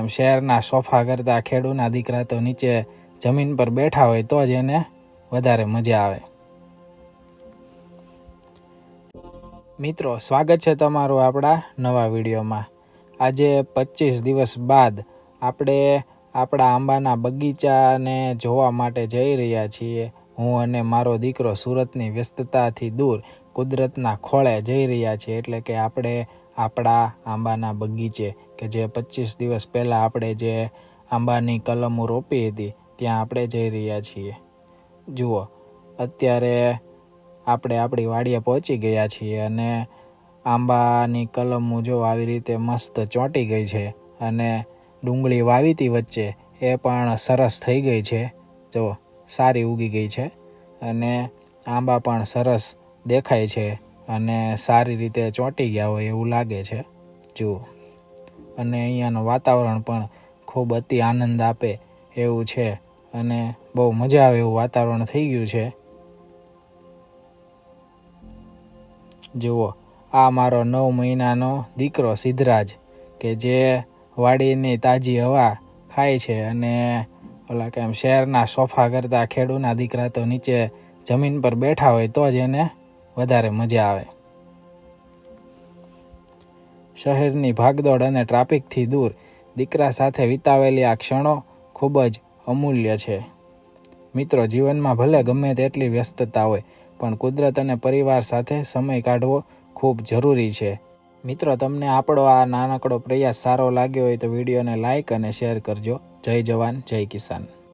એમ શહેરના સોફા કરતાં ખેડૂના દીકરા તો નીચે જમીન પર બેઠા હોય તો જ એને વધારે મજા આવે। મિત્રો, સ્વાગત છે તમારું આપણા નવા વિડીયોમાં। આજે 25 દિવસ બાદ આપણે આપણા આંબાના બગીચાને જોવા માટે જઈ રહ્યા છીએ। હું અને મારો દીકરો સુરતની વ્યસ્તતાથી દૂર કુદરતના ખોળે જઈ રહ્યા છીએ, એટલે કે આપણે આપણા આંબાના બગીચે કે જે 25 દિવસ પહેલાં આપણે જે આંબાની કલમો રોપી હતી ત્યાં આપણે જઈ રહ્યા છીએ। જુઓ, અત્યારે આપણે આપણી વાડીએ પહોંચી ગયા છીએ અને આંબાની કલમો જો આવી રીતે મસ્ત ચોંટી ગઈ છે અને ડુંગળી વાવી હતી વચ્ચે એ પણ સરસ થઈ ગઈ છે। જો સારી ઉગી ગઈ છે અને આંબા પણ સરસ દેખાય છે અને સારી રીતે ચોંટી ગયા હોય એવું લાગે છે। જુઓ, અને અહીંયાનું વાતાવરણ પણ ખૂબ અતિ આનંદ આપે એવું છે અને બહુ મજા આવે એવું વાતાવરણ થઈ ગયું છે। જુઓ, આ મારો 9 મહિનાનો દીકરો સિદ્ધરાજ કે જે વાડીની તાજી હવા ખાય છે અને ઓલા કે એમ શહેરના સોફા કરતાં ખેડૂના દીકરા તો નીચે જમીન પર બેઠા હોય તો જ એને વધારે મજા આવે। શહેરની ભાગદોડ અને ટ્રાફિકથી દૂર દીકરા સાથે વિતાવેલી આ ક્ષણો ખૂબ જ અમૂલ્ય છે। મિત્રો, જીવનમાં ભલે ગમે તેટલી વ્યસ્તતા હોય પણ કુદરત અને પરિવાર સાથે સમય કાઢવો ખૂબ જરૂરી છે। મિત્રો, તમને આપણો આ નાનકડો પ્રયાસ સારો લાગ્યો હોય તો વિડીયોને લાઇક અને શેર કરજો। જય જવાન, જય કિસાન।